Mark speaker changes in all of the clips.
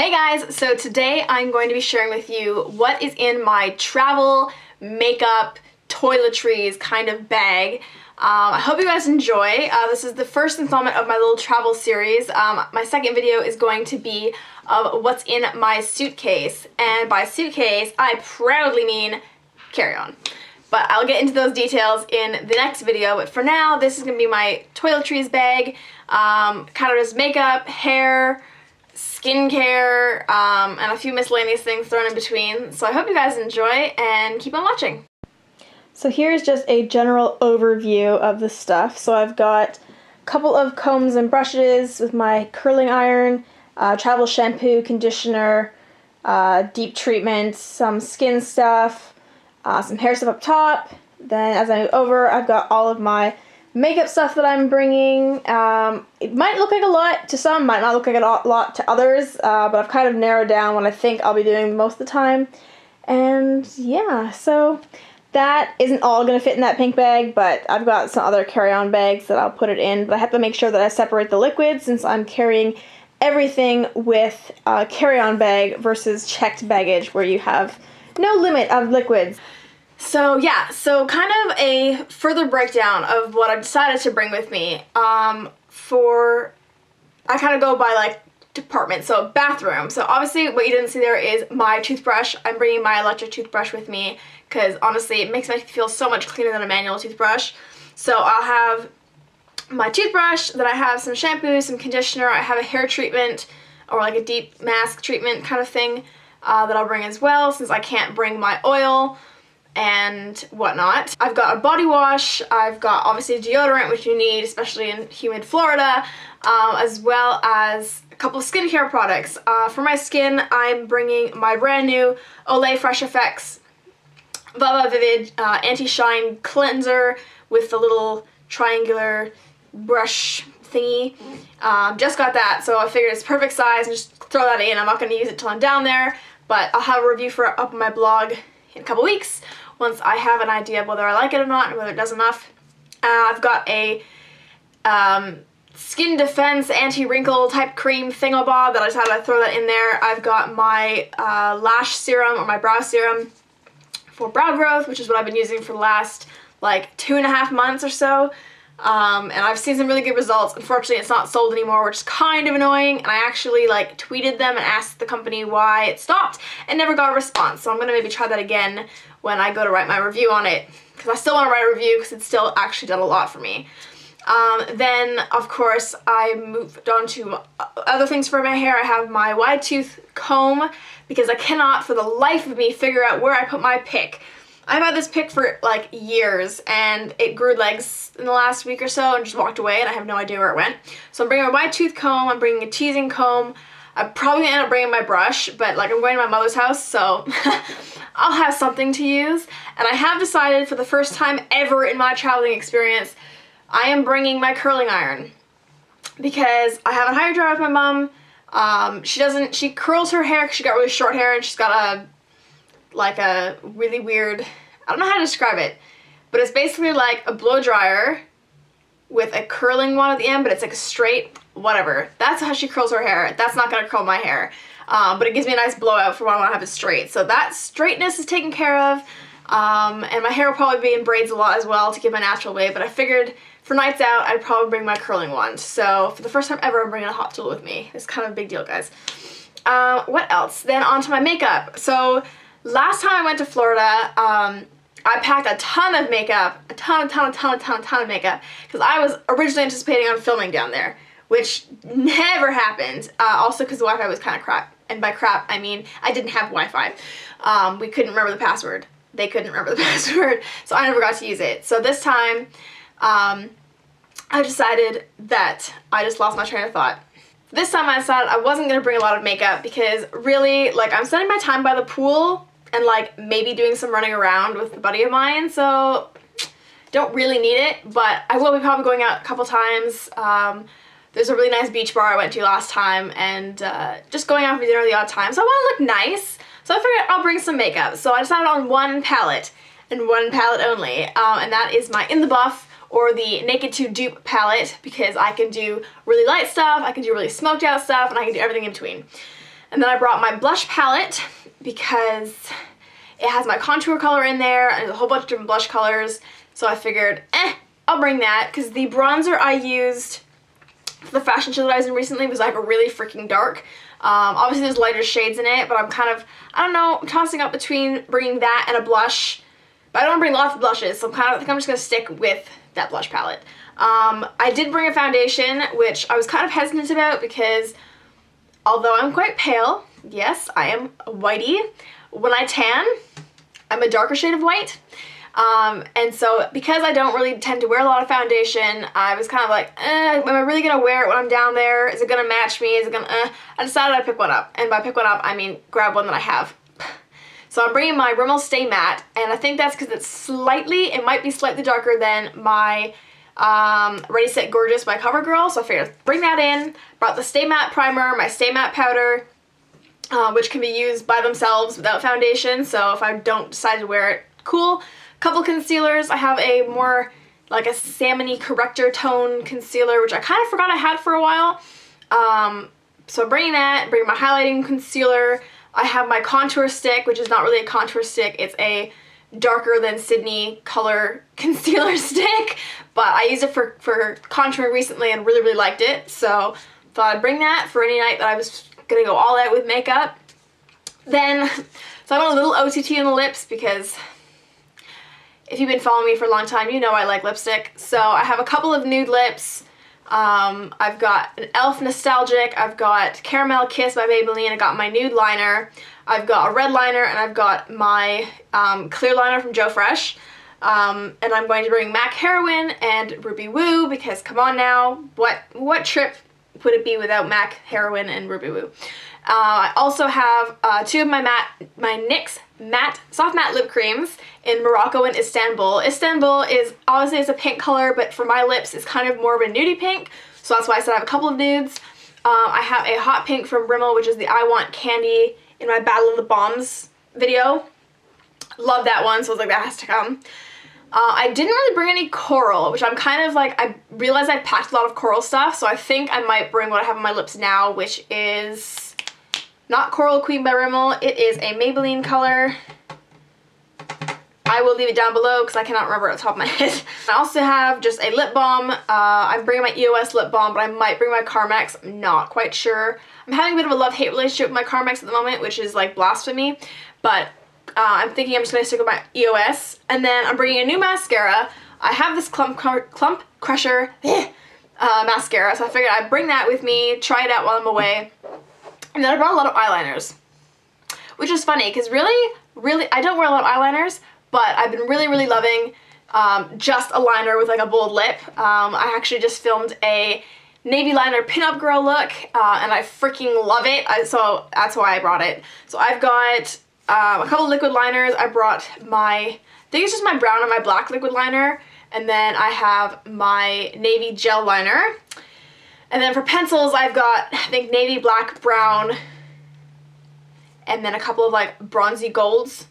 Speaker 1: Hey guys, so today I'm going to be sharing with you what is in my travel, makeup, toiletries kind of bag. I hope you guys enjoy. This is the first installment of my little travel series. My second video is going to be of what's in my suitcase, and by suitcase I proudly mean carry-on. But I'll get into those details in the next video, but for now this is going to be my toiletries bag. Kind of just makeup, hair, skincare, and a few miscellaneous things thrown in between. So I hope you guys enjoy and keep on watching. So here's just a general overview of the stuff. So I've got a couple of combs and brushes with my curling iron, travel shampoo, conditioner, deep treatment, some skin stuff, some hair stuff up top. Then as I move over, I've got all of my makeup stuff that I'm bringing. It might look like a lot to some, might not look like a lot to others, but I've kind of narrowed down what I think I'll be doing most of the time. And yeah, so that isn't all going to fit in that pink bag, but I've got some other carry-on bags that I'll put it in, but I have to make sure that I separate the liquids since I'm carrying everything with a carry-on bag versus checked baggage where you have no limit of liquids. So yeah, so kind of a further breakdown of what I've decided to bring with me. I kind of go by like department, so bathroom. So obviously what you didn't see there is my toothbrush. I'm bringing my electric toothbrush with me because honestly it makes me feel so much cleaner than a manual toothbrush. So I'll have my toothbrush, then I have some shampoo, some conditioner, I have a hair treatment or like a deep mask treatment kind of thing that I'll bring as well since I can't bring my oil and whatnot. I've got a body wash, I've got obviously deodorant, which you need, especially in humid Florida, as well as a couple of skincare products. For my skin, I'm bringing my brand new Olay Fresh Effects Viva Vivid Anti-Shine Cleanser with the little triangular brush thingy. Just got that, so I figured it's perfect size and just throw that in. I'm not going to use it till I'm down there, but I'll have a review for it up on my blog in a couple weeks once I have an idea of whether I like it or not and whether it does enough. I've got a skin defense anti-wrinkle type cream thingobob that I decided to throw that in there. I've got my lash serum or my brow serum for brow growth, which is what I've been using for the last like 2.5 months or so. And I've seen some really good results. Unfortunately, it's not sold anymore, which is kind of annoying, and I actually like tweeted them and asked the company why it stopped and never got a response. So I'm gonna maybe try that again when I go to write my review on it, because I still want to write a review because it's still actually done a lot for me. Then of course I moved on to other things for my hair. I have my wide tooth comb because I cannot for the life of me figure out where I put my pick. I've had this pick for like years and it grew legs in the last week or so and just walked away and I have no idea where it went. So I'm bringing my wide tooth comb, I'm bringing a teasing comb, I'm probably gonna end up bringing my brush, but like I'm going to my mother's house, so I'll have something to use. And I have decided for the first time ever in my traveling experience, I am bringing my curling iron because I have a hire dryer with my mom. She curls her hair because she got really short hair and she's got a really weird, I don't know how to describe it, but it's basically like a blow dryer with a curling one at the end, but it's like a straight, whatever. That's how she curls her hair. That's not gonna curl my hair, but it gives me a nice blowout for when I wanna have it straight. So that straightness is taken care of, and my hair will probably be in braids a lot as well to give my natural wave, but I figured for nights out, I'd probably bring my curling one. So for the first time ever, I'm bringing a hot tool with me. It's kind of a big deal, guys. What else? Then on to my makeup. So last time I went to Florida, I packed a ton of makeup, a ton of makeup, because I was originally anticipating on filming down there, which never happened, also because the Wi-Fi was kind of crap, and by crap I mean I didn't have Wi-Fi. We couldn't remember the password. They couldn't remember the password, so I never got to use it. So this time, I decided that I just lost my train of thought. This time I decided I wasn't going to bring a lot of makeup because really, like, I'm spending my time by the pool and like maybe doing some running around with a buddy of mine, so don't really need it, but I will be probably going out a couple times. There's a really nice beach bar I went to last time and just going out for dinner the odd time, so I want to look nice, so I figured I'll bring some makeup. So I decided on one palette and one palette only, and that is my In the Buff or the Naked to Dupe palette because I can do really light stuff, I can do really smoked out stuff, and I can do everything in between. And then I brought my blush palette because it has my contour color in there and there's a whole bunch of different blush colors. So I figured, I'll bring that, because the bronzer I used for the fashion show that I was in recently was like really freaking dark. Obviously there's lighter shades in it, but I'm kind of, I don't know, tossing up between bringing that and a blush. But I don't bring lots of blushes, so I think I'm just going to stick with that blush palette. I did bring a foundation, which I was kind of hesitant about because although I'm quite pale, yes, I am whitey, when I tan, I'm a darker shade of white. And so because I don't really tend to wear a lot of foundation, I was kind of like, am I really going to wear it when I'm down there? Is it going to match me? Is it going to, I decided I'd pick one up. And by pick one up, I mean grab one that I have. So I'm bringing my Rimmel Stay Matte, and I think that's because it might be slightly darker than my Ready Set Gorgeous by CoverGirl. So I figured bring that in. Brought the Stay Matte primer, my Stay Matte powder, which can be used by themselves without foundation. So if I don't decide to wear it, cool. Couple concealers. I have a more like a salmony corrector tone concealer, which I kind of forgot I had for a while. So bringing that, bringing my highlighting concealer. I have my contour stick, which is not really a contour stick. It's a darker than Sydney color concealer stick, but I used it for contouring recently and really, really liked it. So thought I'd bring that for any night that I was gonna go all out with makeup. Then, so I went a little OTT on the lips because if you've been following me for a long time, you know I like lipstick. So I have a couple of nude lips. I've got an e.l.f. Nostalgic, I've got Caramel Kiss by Maybelline, I got my nude liner, I've got a red liner, and I've got my clear liner from Joe Fresh. And I'm going to bring MAC Heroine and Ruby Woo because come on now, what trip would it be without MAC Heroine and Ruby Woo? I also have two of my NYX matte, soft matte lip creams in Morocco and Istanbul. Istanbul is, obviously it's a pink color, but for my lips it's kind of more of a nudie pink, so that's why I said I have a couple of nudes. I have a hot pink from Rimmel, which is the I Want Candy in my Battle of the Bombs video. Love that one, so I was like, that has to come. I didn't really bring any coral, which I'm kind of like, I realized I packed a lot of coral stuff, so I think I might bring what I have on my lips now, which is not Coral Queen by Rimmel. It is a Maybelline color. I will leave it down below because I cannot remember at the top of my head. I also have just a lip balm. I'm bringing my EOS lip balm, but I might bring my Carmex. I'm not quite sure. I'm having a bit of a love-hate relationship with my Carmex at the moment, which is like blasphemy, but I'm thinking I'm just going to stick with my EOS. And then I'm bringing a new mascara. I have this Clump Crusher mascara, so I figured I'd bring that with me, try it out while I'm away. And then I brought a lot of eyeliners, which is funny because really, I don't wear a lot of eyeliners, but I've been really, really loving just a liner with like a bold lip. I actually just filmed a navy liner pinup girl look, and I freaking love it, so that's why I brought it. So I've got a couple liquid liners. I brought I think it's just my brown and my black liquid liner, and then I have my navy gel liner. And then for pencils, I've got, I think, navy, black, brown, and then a couple of like bronzy golds,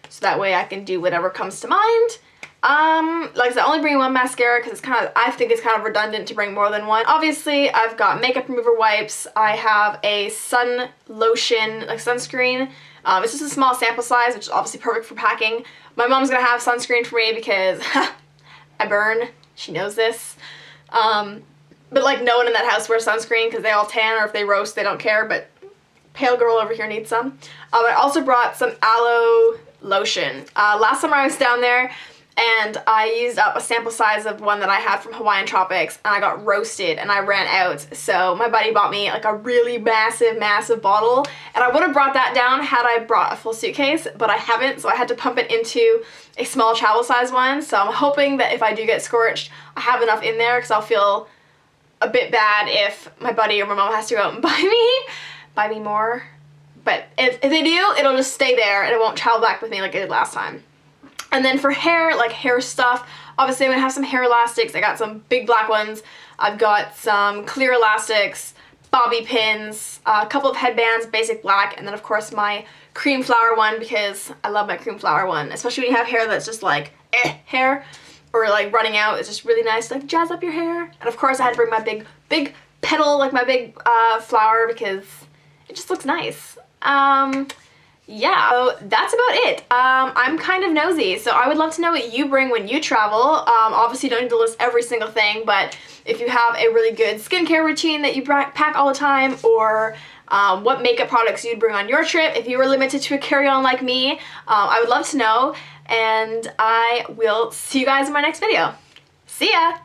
Speaker 1: so that way I can do whatever comes to mind. Like I said, I only bring one mascara because I think it's kind of redundant to bring more than one. Obviously, I've got makeup remover wipes. I have a sun lotion, like sunscreen. It's just a small sample size, which is obviously perfect for packing. My mom's gonna have sunscreen for me because I burn. She knows this. But like no one in that house wears sunscreen because they all tan, or if they roast they don't care, but pale girl over here needs some. I also brought some aloe lotion. Last summer I was down there and I used up a sample size of one that I had from Hawaiian Tropics and I got roasted and I ran out. So my buddy bought me like a really massive bottle, and I would have brought that down had I brought a full suitcase, but I haven't, so I had to pump it into a small travel size one. So I'm hoping that if I do get scorched, I have enough in there because I'll feel a bit bad if my buddy or my mom has to go out and buy me more. But if they do, it'll just stay there and it won't travel back with me like it did last time. And then for hair, like hair stuff, obviously I'm gonna have some hair elastics. I got some big black ones. I've got some clear elastics, bobby pins, a couple of headbands, basic black, and then of course my cream flower one because I love my cream flower one, especially when you have hair that's just like hair, or like running out. It's just really nice to like jazz up your hair. And of course I had to bring my big petal, like my big flower, because it just looks nice. Yeah, so that's about it. I'm kind of nosy, so I would love to know what you bring when you travel. Obviously you don't need to list every single thing, but if you have a really good skincare routine that you pack all the time, or what makeup products you'd bring on your trip if you were limited to a carry-on like me, I would love to know, and I will see you guys in my next video. See ya!